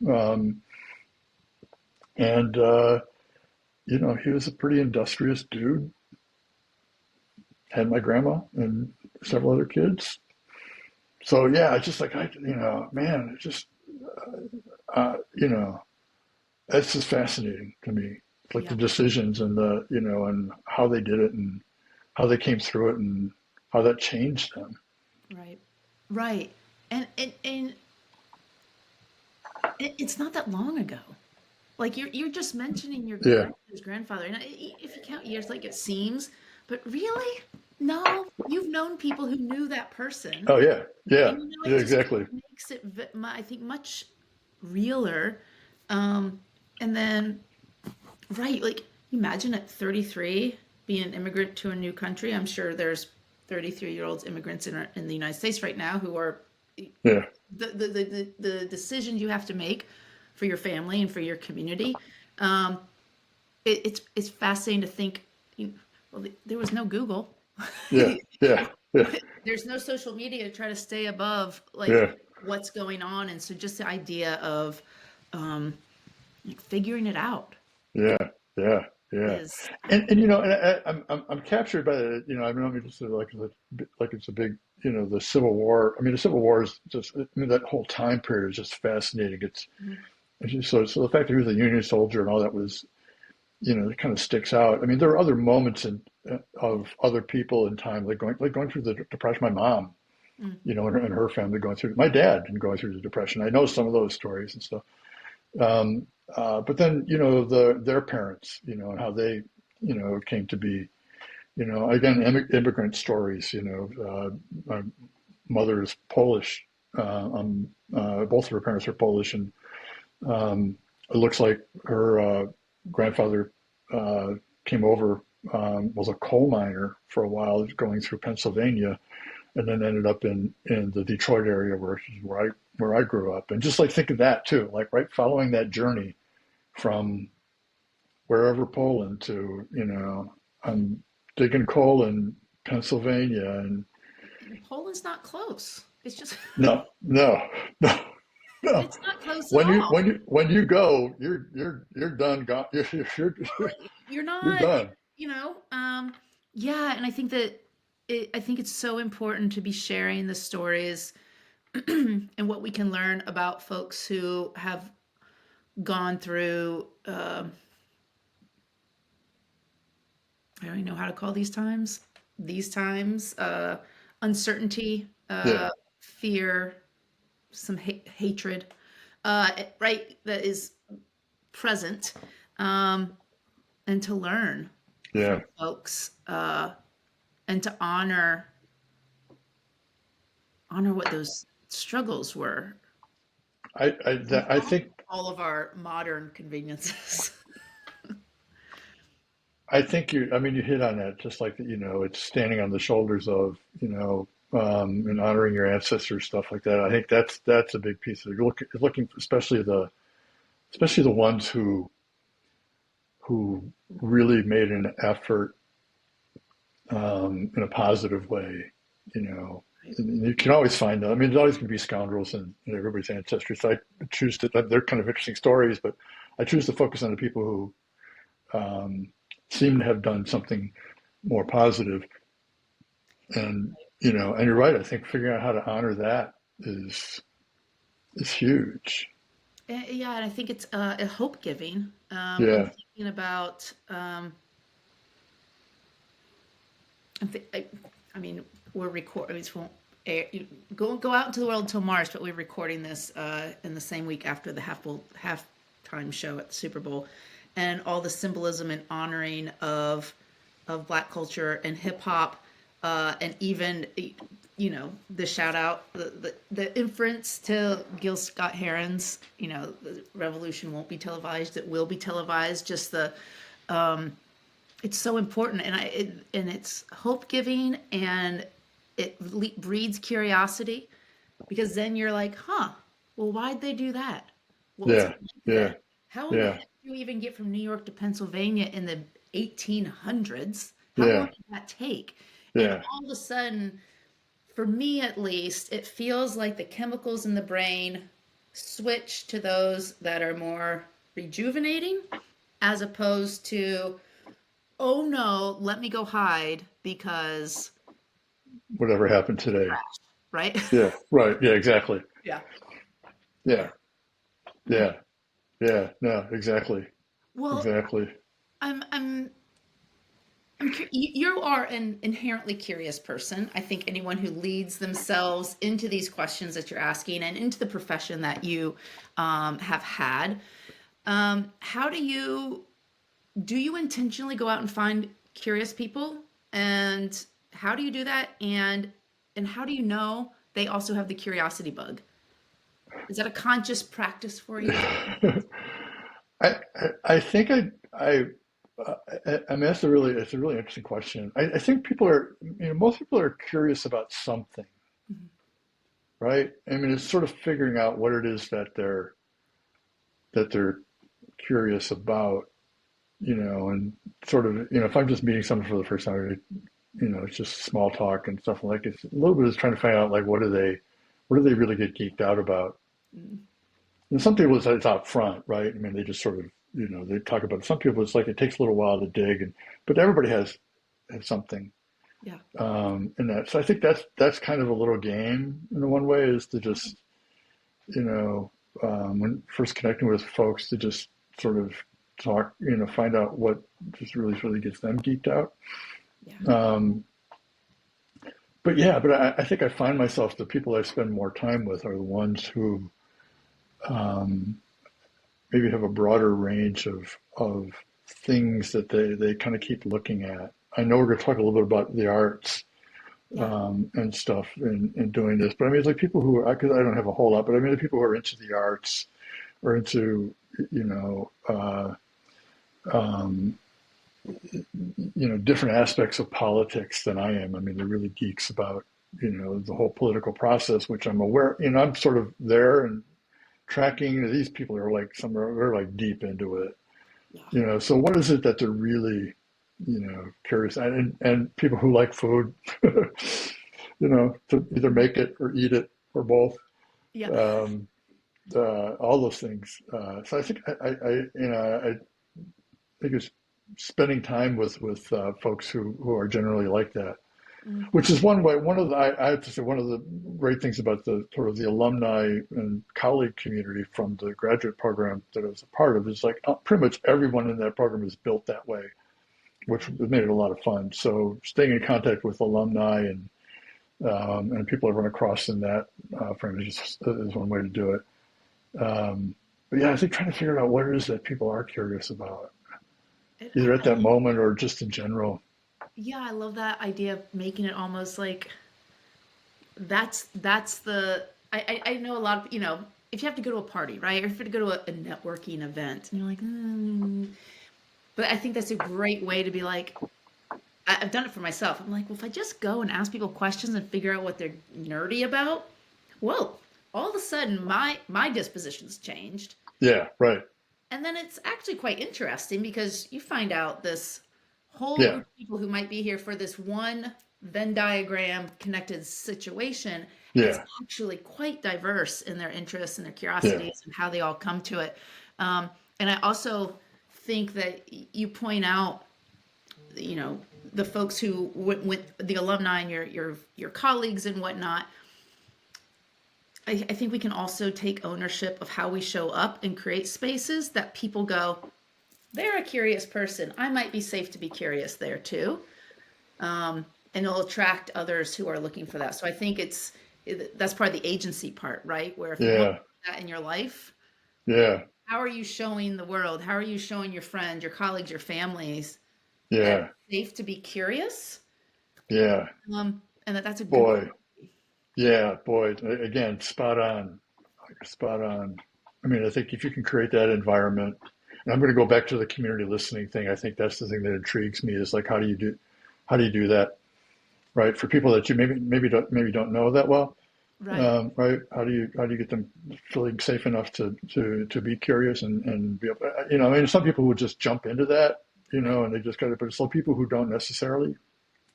Speaker 2: And he was a pretty industrious dude. Had my grandma and several other kids. So yeah, it's just like man, it's just you know, it's just fascinating to me. It's like the
Speaker 1: Yeah.
Speaker 2: decisions and and how they did it and how they came through it and how that changed them.
Speaker 1: Right. Right. And it's not that long ago. Like you're just mentioning your
Speaker 2: Yeah.
Speaker 1: grandmother's grandfather, and if you count years, like it seems, but really, no, you've known people who knew that person,
Speaker 2: Oh yeah. Yeah.
Speaker 1: and
Speaker 2: Yeah.
Speaker 1: it just kind
Speaker 2: Exactly.
Speaker 1: of makes it, I think, much realer. Um, and then, right, like imagine at 33 being an immigrant to a new country. I'm sure there's 33-year-olds immigrants in the United States right now who are
Speaker 2: Yeah.
Speaker 1: the decisions you have to make for your family and for your community. Um, it's fascinating to think. Well, there was no Google.
Speaker 2: Yeah. Yeah. Yeah.
Speaker 1: There's no social media to try to stay above like
Speaker 2: Yeah.
Speaker 1: what's going on, and so just the idea of um, like, figuring it out
Speaker 2: Yeah. Yeah. Yeah.
Speaker 1: is
Speaker 2: And I'm captured by the, I mean just like it's a big, the Civil War. I mean, the Civil War is just, I mean, that whole time period is just fascinating. It's just, so the fact that he was a Union soldier and all that was, it kind of sticks out. I mean, there are other moments of other people in time, like going through the Depression. My mom,
Speaker 1: mm,
Speaker 2: and her family going through. My dad and going through the Depression. I know some of those stories and stuff. Um, but then, their parents, and how they, came to be, again, immigrant stories. My mother is Polish. Both of her parents are Polish, and it looks like her grandfather uh, came over, was a coal miner for a while, going through Pennsylvania, and then ended up in the Detroit area where I grew up. And just like think of that too, like right following that journey from wherever Poland to, I'm digging coal in Pennsylvania. And
Speaker 1: and Poland's not close. It's just
Speaker 2: no, no, no, no.
Speaker 1: it's not close at
Speaker 2: When you
Speaker 1: all.
Speaker 2: when you when you go, you're done. Gone.
Speaker 1: You're
Speaker 2: You're
Speaker 1: not,
Speaker 2: done.
Speaker 1: yeah, and I think that I think it's so important to be sharing the stories and what we can learn about folks who have gone through I don't even know how to call these times uncertainty,
Speaker 2: Yeah,
Speaker 1: fear, some hatred, right, that is present, um, and to learn from
Speaker 2: yeah.
Speaker 1: folks, and to honor what those struggles were with
Speaker 2: I think
Speaker 1: all of our modern conveniences.
Speaker 2: you. I mean, you hit on that. Just like that. It's standing on the shoulders of, and honoring your ancestors, stuff like that. I think that's a big piece of it. You're looking, especially the ones who really made an effort in a positive way, you know.
Speaker 1: Right.
Speaker 2: And you can always find them. I mean, there's always going to be scoundrels in everybody's ancestry. So I choose to, they're kind of interesting stories, but I choose to focus on the people who seem to have done something more positive. And, you know, and you're right. I think figuring out how to honor that is huge.
Speaker 1: Yeah, and I think it's a hope giving. I'm
Speaker 2: Yeah.
Speaker 1: thinking about, I mean, we're recording. This won't air, go out into the world until March, but we're recording this in the same week after the halftime show at the Super Bowl, and all the symbolism and honoring of Black culture and hip hop, and even the shout out, the inference to Gil Scott Heron's, the revolution won't be televised, it will be televised. Just the it's so important, and it's hope giving, and it breeds curiosity, because then you're like, huh, well, why'd they do that? What was it
Speaker 2: Yeah.
Speaker 1: like then?
Speaker 2: Yeah.
Speaker 1: How in the
Speaker 2: Yeah.
Speaker 1: heck do you even get from New York to Pennsylvania in the 1800s? How long
Speaker 2: Yeah.
Speaker 1: did that take? And
Speaker 2: Yeah.
Speaker 1: all of a sudden, for me at least, it feels like the chemicals in the brain switch to those that are more rejuvenating, as opposed to, oh no, let me go hide because
Speaker 2: Whatever happened today.
Speaker 1: trash, right?
Speaker 2: Yeah. Right. Yeah. Exactly.
Speaker 1: Yeah.
Speaker 2: Yeah.
Speaker 1: Yeah.
Speaker 2: Yeah. Yeah. No, exactly.
Speaker 1: Well,
Speaker 2: Exactly.
Speaker 1: I'm I'm you are an inherently curious person. I think anyone who leads themselves into these questions that you're asking and into the profession that you have had, how do you intentionally go out and find curious people, and how do you do that, and how do you know they also have the curiosity bug? Is that a conscious practice for you?
Speaker 2: I think I mean, it's a really interesting question. I think most people are curious about something,
Speaker 1: Mhm.
Speaker 2: right? I mean, it's sort of figuring out what it is that they're curious about, you know, and sort of, you know, if I'm just meeting someone for the first time, you know, it's just small talk and stuff like it's a little bit is trying to find out like what do they really get geeked out about?
Speaker 1: Mm.
Speaker 2: And some people it's out front, right? I mean, they just sort of, you know, they talk about it. Some people it's like it takes a little while to dig, and but everybody has something
Speaker 1: Yeah.
Speaker 2: in that. So I think that's kind of a little game in one way is to just, you know, when first connecting with folks to just sort of talk, you know, find out what just really gets them geeked out.
Speaker 1: Yeah.
Speaker 2: Um, but yeah, but I think I find myself the people I spend more time with are the ones who um, maybe have a broader range of things that they kind of keep looking at. I know we're going to talk a little bit about the arts
Speaker 1: Yeah.
Speaker 2: and stuff in doing this, but I mean, it's like people who are, because I don't have a whole lot, but I mean, the people who are into the arts or into, you know, um, different aspects of politics than I am. I mean, they're really geeks about, you know, the whole political process, which I'm aware, you know, I'm sort of there and tracking. These people are like they're like deep into it,
Speaker 1: Yeah.
Speaker 2: you know. So what is it that they're really, you know, curious and people who like food, you know, to either make it or eat it or both.
Speaker 1: Yeah.
Speaker 2: Um, all those things. So I think I think it's spending time with folks who are generally like that,
Speaker 1: Mm.
Speaker 2: which is one way. I have to say one of the great things about the sort of the alumni and colleague community from the graduate program that I was a part of is like pretty much everyone in that program is built that way, which has made it a lot of fun. So staying in contact with alumni and people I run across in that frame is one way to do it. But yeah, I think trying to figure out what it is that people are curious about, either at
Speaker 1: I
Speaker 2: that
Speaker 1: love,
Speaker 2: moment or just in general.
Speaker 1: yeah, I love that idea of making it almost like that's the I know a lot of, if you have to go to a party, right? Or if you have to go to a networking event and you're like, but I think that's a great way to be like, I've done it for myself. I'm like, well, if I just go and ask people questions and figure out what they're nerdy about, whoa, all of a sudden my disposition's changed.
Speaker 2: Yeah, right.
Speaker 1: And then it's actually quite interesting because you find out this. whole
Speaker 2: Yeah.
Speaker 1: group of people who might be here for this one Venn diagram connected situation, it's
Speaker 2: Yeah.
Speaker 1: actually quite diverse in their interests and their
Speaker 2: Yeah.
Speaker 1: curiosities and how they all come to it. Um, and I also think that you point out, you know, the folks who went with the alumni and your colleagues and whatnot. I think we can also take ownership of how we show up and create spaces that people go, they're a curious person. I might be safe to be curious there too. And it'll attract others who are looking for that. So I think that's part of the agency part, right? Where if you want
Speaker 2: Yeah.
Speaker 1: that in your life,
Speaker 2: Yeah.
Speaker 1: how are you showing the world? How are you showing your friends, your colleagues, your families that
Speaker 2: Yeah.
Speaker 1: it's safe to be curious?
Speaker 2: Yeah.
Speaker 1: And that's a good
Speaker 2: Boy.
Speaker 1: quality.
Speaker 2: Yeah. Boy. Again, spot on. Spot on. I mean, I think if you can create that environment, and I'm going to go back to the community listening thing. I think that's the thing that intrigues me is like, how do you do that, right? For people that you maybe don't know that well,
Speaker 1: Right.
Speaker 2: right? How do you get them feeling safe enough to be curious and be able, you know, I mean, some people would just jump into that, you
Speaker 1: Right.
Speaker 2: know, and they just got it, but some people who don't necessarily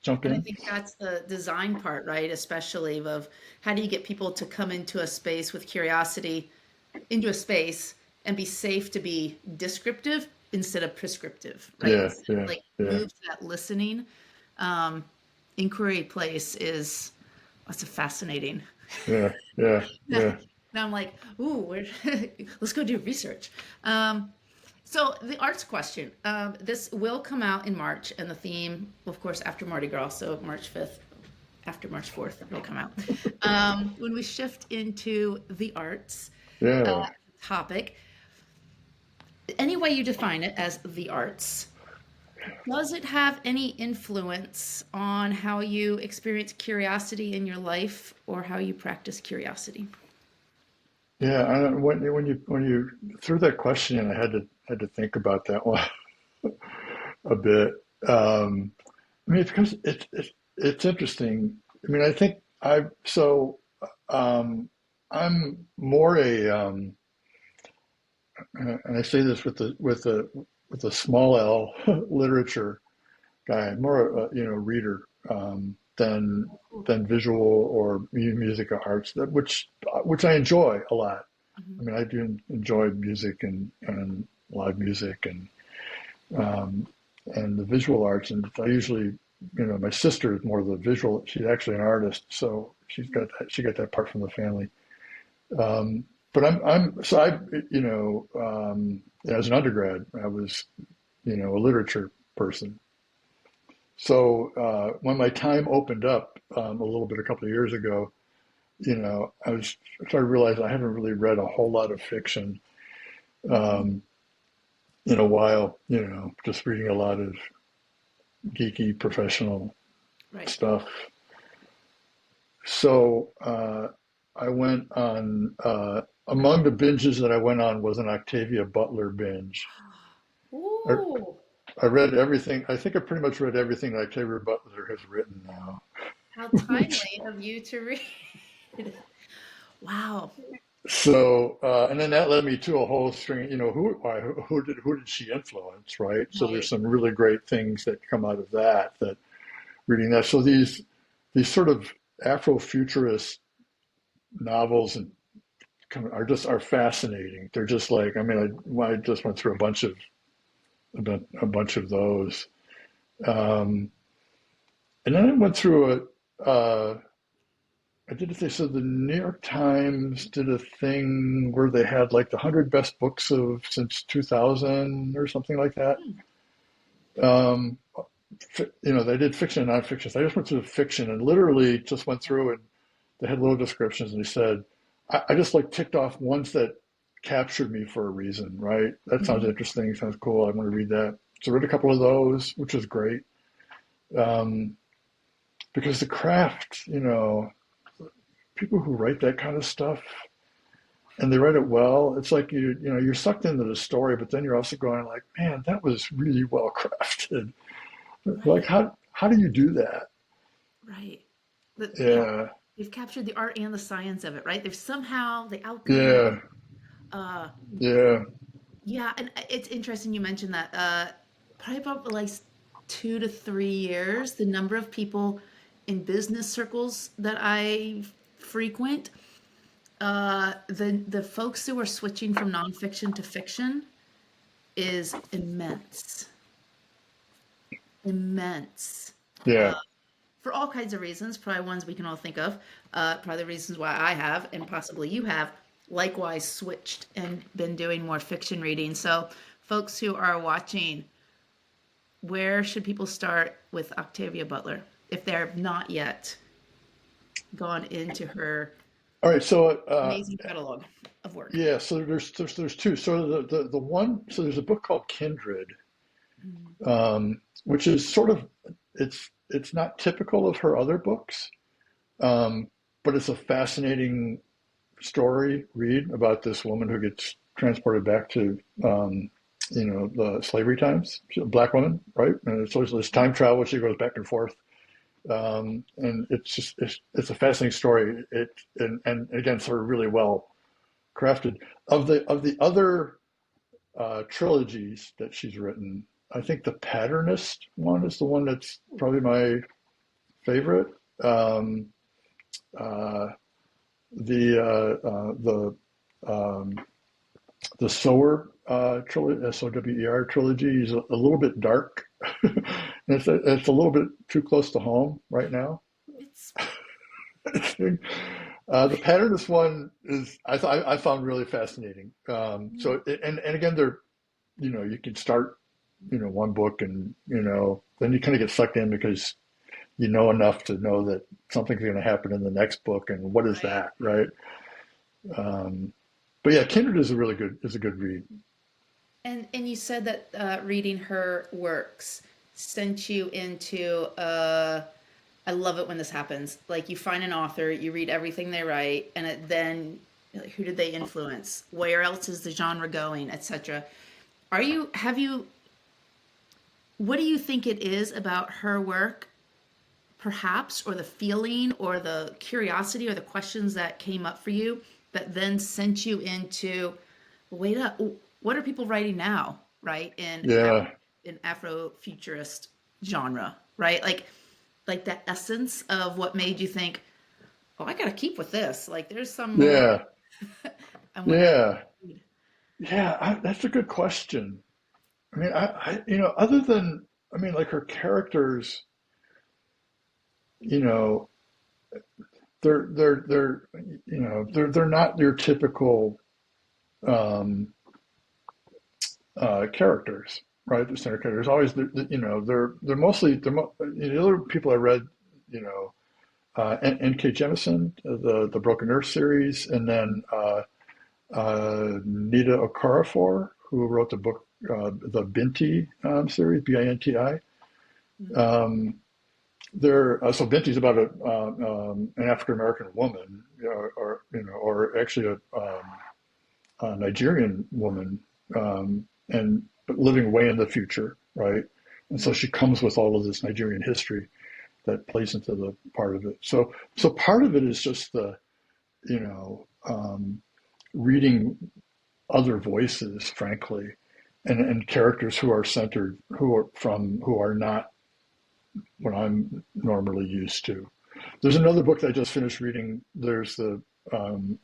Speaker 2: jump
Speaker 1: And I
Speaker 2: in.
Speaker 1: think that's the design part, right? Especially of how do you get people to come into a space with curiosity, into a space and be safe to be descriptive instead of prescriptive, right?
Speaker 2: Yeah.
Speaker 1: Instead of
Speaker 2: Yeah.
Speaker 1: like
Speaker 2: Yeah.
Speaker 1: move to that listening. Um, inquiry place is that's a fascinating.
Speaker 2: Yeah. Yeah.
Speaker 1: Now
Speaker 2: Yeah.
Speaker 1: I'm like, ooh, let's go do research. Um, so the arts question. This will come out in March, and the theme, of course, after Mardi Gras, so March 5th, after March 4th, it'll come out. When we shift into the arts
Speaker 2: Yeah.
Speaker 1: topic, any way you define it as the arts, does it have any influence on how you experience curiosity in your life or how you practice curiosity?
Speaker 2: Yeah. I don't, when you threw that question in, I had to think about that one a bit. I mean, because it's interesting. I mean, I think um, I'm more and I say this with a small L literature guy, more you know reader than visual or music or arts, which I enjoy a lot. I
Speaker 1: Mhm.
Speaker 2: mean, I do enjoy music and live music um, and the visual arts. And I usually, you know, my sister is more the visual. She's actually an artist, so she got that part from the family. But so I, you know, as an undergrad, I was, you know, a literature person. So when my time opened up a little bit a couple of years ago, you know, I started to realize I haven't really read a whole lot of fiction
Speaker 1: Mhm.
Speaker 2: um, in a while. You know, just reading a lot of geeky professional
Speaker 1: Right.
Speaker 2: stuff. So I went on, among the binges that I went on was an Octavia Butler binge. I,
Speaker 1: Ooh,
Speaker 2: I read everything. I think I pretty much read everything that Octavia Butler has written now.
Speaker 1: how timely of you to read. Wow.
Speaker 2: So, and then that led me to a whole string, you know, who did she influence, right? So there's
Speaker 1: Right.
Speaker 2: some really great things that come out of that reading that. So these sort of Afrofuturist novels and are fascinating. They're just like, I mean, I just went through a bunch of those, um, and then I went through a. I did. They said the New York Times did a thing where they had like the 100 best books of since 2000 or something like that.
Speaker 1: Hmm.
Speaker 2: Um, you know, they did fiction and nonfiction. So I just went through the fiction and literally just went through and they had little descriptions and they said, I just like ticked off ones that captured me for a reason, right? That sounds
Speaker 1: Mhm.
Speaker 2: interesting, sounds cool. I want to read that. So I read a couple of those, which was great. Um, because the craft, you know, people who write that kind of stuff and they write it well, it's like you know, you're sucked into the story, but then you're also going like, man, that was really well crafted. Like
Speaker 1: Right.
Speaker 2: how do you do that?
Speaker 1: Right. Yeah,
Speaker 2: Yeah,
Speaker 1: they've captured the art and the science of it, right? There's somehow the alchemy.
Speaker 2: yeah,
Speaker 1: Uh,
Speaker 2: yeah,
Speaker 1: yeah, and it's interesting you mentioned that. Probably about like 2 to 3 years, the number of people in business circles that I frequent, the folks who are switching from nonfiction to fiction is immense, immense.
Speaker 2: Yeah.
Speaker 1: For all kinds of reasons, probably ones we can all think of, probably the reasons why I have, and possibly you have, likewise switched and been doing more fiction reading. So, folks who are watching, where should people start with Octavia Butler if they're not yet gone into her
Speaker 2: All right. So,
Speaker 1: amazing catalog of work?
Speaker 2: yeah. So there's two. So the one. So there's a book called Kindred, which is sort of it's not typical of her other books, but it's a fascinating story read about this woman who gets transported back to the slavery times. She's a black woman, right? And it's always this time travel. She goes back and forth, and it's a fascinating story. And again, sort of really well crafted. Of the other trilogies that she's written, I think the Patternist one is the one that's probably my favorite. Um, uh, the Sower trilogy, Sower trilogy, is a little bit dark. It's a little bit too close to home right now.
Speaker 1: It's
Speaker 2: The Patternist one is I found really fascinating. And again, you can start one book, and then you kind of get sucked in because you know enough to know that something's going to happen in the next book, and what is
Speaker 1: right.
Speaker 2: that, right? Um, but yeah, Kindred is a good read.
Speaker 1: And you said that reading her works sent you into I love it when this happens. Like you find an author, you read everything they write, and then like, who did they influence? Where else is the genre going, etc. Have you what do you think it is about her work, perhaps, or the feeling or the curiosity or the questions that came up for you that then sent you into, wait up, what are people writing now, right?
Speaker 2: Yeah,
Speaker 1: In Afrofuturist genre, right? Like that essence of what made you think, oh, I gotta keep with this. Like there's some more
Speaker 2: yeah,
Speaker 1: I want to
Speaker 2: yeah,
Speaker 1: read.
Speaker 2: yeah. That's a good question. I mean, other than, like her characters, you know, they're they're not your typical um, characters, right? The center characters always, they're mostly the other people I read, you know, N.K. Jemisin, the Broken Earth series, and then Nita Okorafor, who wrote the book, the Binti series, Binti. Um, so Binti's about an African American woman, or actually a Nigerian woman, and but living way in the future, right? And so she comes with all of this Nigerian history that plays into the part of it. So part of it is just the, you know, reading other voices, frankly, and characters who are centered, who are not what I'm normally used to. There's another book that I just finished reading. There's um,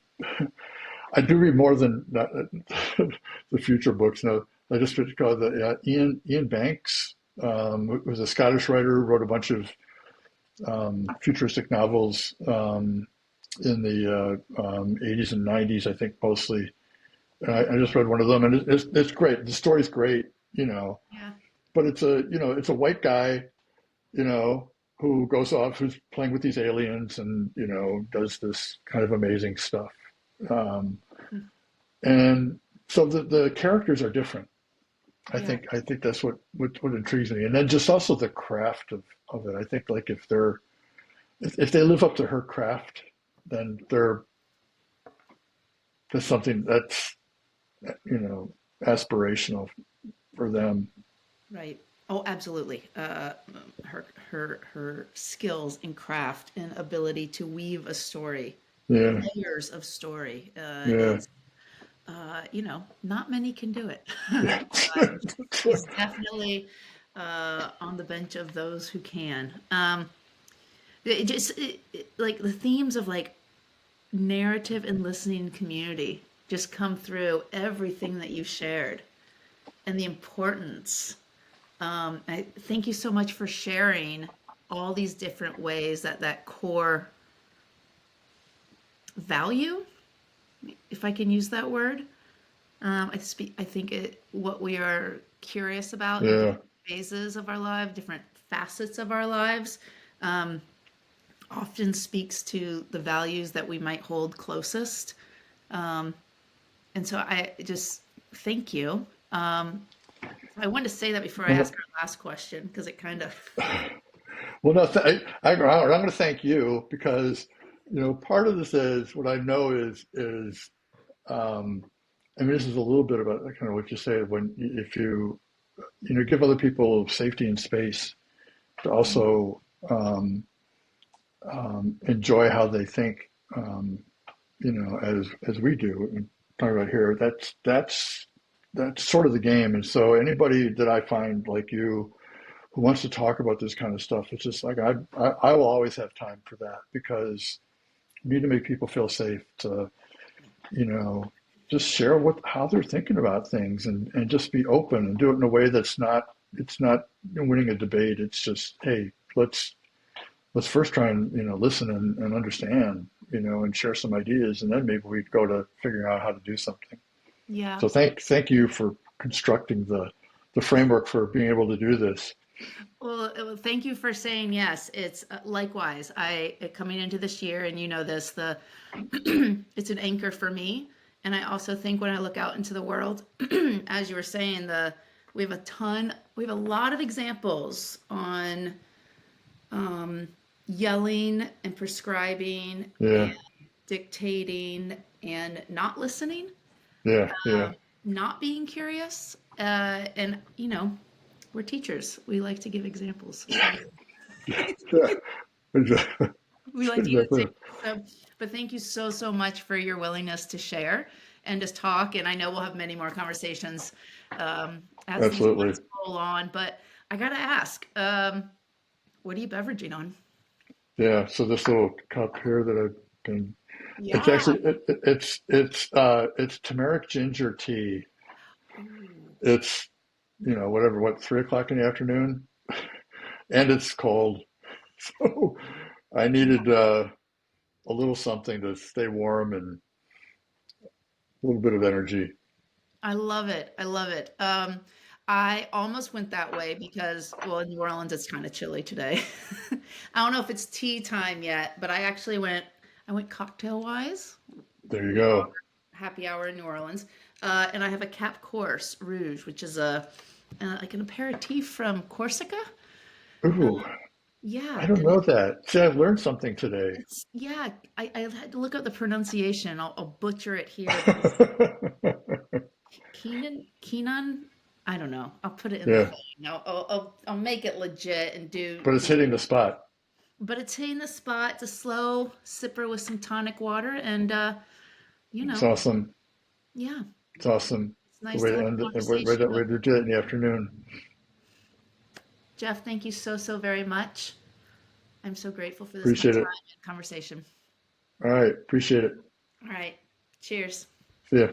Speaker 2: I do read more than the future books now. I just finished called Ian Banks, who was a Scottish writer, wrote a bunch of futuristic novels in the 80s and 90s, I think mostly. And I just read one of them, and it's great. The story's great,
Speaker 1: Yeah.
Speaker 2: but it's a white guy, who goes off, who's playing with these aliens, and does this kind of amazing stuff. Um, and so the characters are different.
Speaker 1: Yeah.
Speaker 2: I think that's what intrigues me, and then just also the craft of it. I think like if they live up to her craft, then there's something that's aspirational for them.
Speaker 1: Right. Oh, absolutely. Her skills in craft and ability to weave a story,
Speaker 2: Yeah,
Speaker 1: layers of story,
Speaker 2: yeah,
Speaker 1: is not many can do it.
Speaker 2: yeah.
Speaker 1: She's definitely. on the bench of those who can. Like the themes of like narrative and listening community just come through everything that you shared, and the importance. I thank you so much for sharing all these different ways that that core value, if I can use that word. I think what we are curious about in
Speaker 2: Yeah.
Speaker 1: different phases of our life, different facets of our lives, um, often speaks to the values that we might hold closest. Um, and so I just thank you. I wanted to say that before I
Speaker 2: Well,
Speaker 1: ask our last question because it kind of,
Speaker 2: well, no, I'm going to thank you because, part of this is what I know is, um, I mean, this is a little bit about kind of what you say when, if you, give other people safety and space to also, um, enjoy how they think, as we do. And talking about here, that's sort of the game. And so anybody that I find like you who wants to talk about this kind of stuff, it's just like I will always have time for that because you need to make people feel safe to, you know, just share how they're thinking about things and just be open and do it in a way it's not winning a debate. It's just, hey, let's first try and listen and understand, and share some ideas, and then maybe we'd go to figuring out how to do something.
Speaker 1: yeah.
Speaker 2: So thank you for constructing the framework for being able to do this.
Speaker 1: Well, thank you for saying yes. It's likewise. Coming into this year, and you know this, the it's an anchor for me. And I also think when I look out into the world, as you were saying, we have a lot of examples on yelling and prescribing and
Speaker 2: Yeah,
Speaker 1: dictating and not listening,
Speaker 2: yeah, yeah.
Speaker 1: not being curious. And we're teachers. We like to give examples. So
Speaker 2: Yeah, exactly.
Speaker 1: we like to use
Speaker 2: Exactly.
Speaker 1: examples. So, but thank you so, so much for your willingness to share and just talk. And I know we'll have many more conversations as these
Speaker 2: Absolutely.
Speaker 1: months roll on. But I got to ask, what are you beveraging on?
Speaker 2: Yeah. So this little cup here that I've been, it's
Speaker 1: Yeah.
Speaker 2: actually, it's turmeric ginger tea.
Speaker 1: Ooh,
Speaker 2: It's, whatever, 3 o'clock in the afternoon, and it's cold. So I needed, a little something to stay warm and a little bit of energy.
Speaker 1: I love it. I love it. I almost went that way because, well, in New Orleans, it's kind of chilly today. I don't know if it's tea time yet, but I went cocktail wise.
Speaker 2: There you
Speaker 1: We have our
Speaker 2: go.
Speaker 1: happy hour in New Orleans. And I have a Cap Corse Rouge, which is like an aperitif from Corsica.
Speaker 2: Ooh, I
Speaker 1: Yeah,
Speaker 2: don't
Speaker 1: and
Speaker 2: know that. See, I've learned something today.
Speaker 1: yeah, I had to look up the pronunciation. I'll butcher it here. Keenan, I don't know. I'll put it in the
Speaker 2: Yeah,
Speaker 1: thing. I'll make it legit and
Speaker 2: but it's hitting the spot.
Speaker 1: but it's hitting the spot. It's a slow sipper with some tonic water, and you
Speaker 2: It's
Speaker 1: know,
Speaker 2: awesome.
Speaker 1: yeah,
Speaker 2: It's awesome.
Speaker 1: it's
Speaker 2: The
Speaker 1: nice
Speaker 2: way
Speaker 1: to
Speaker 2: to
Speaker 1: have
Speaker 2: end
Speaker 1: a
Speaker 2: it,
Speaker 1: conversation.
Speaker 2: way to do it in the afternoon.
Speaker 1: Jeff, thank you so, so very much. I'm so grateful for this
Speaker 2: Appreciate
Speaker 1: time
Speaker 2: it.
Speaker 1: and conversation.
Speaker 2: All right, appreciate it.
Speaker 1: All right, cheers.
Speaker 2: See ya.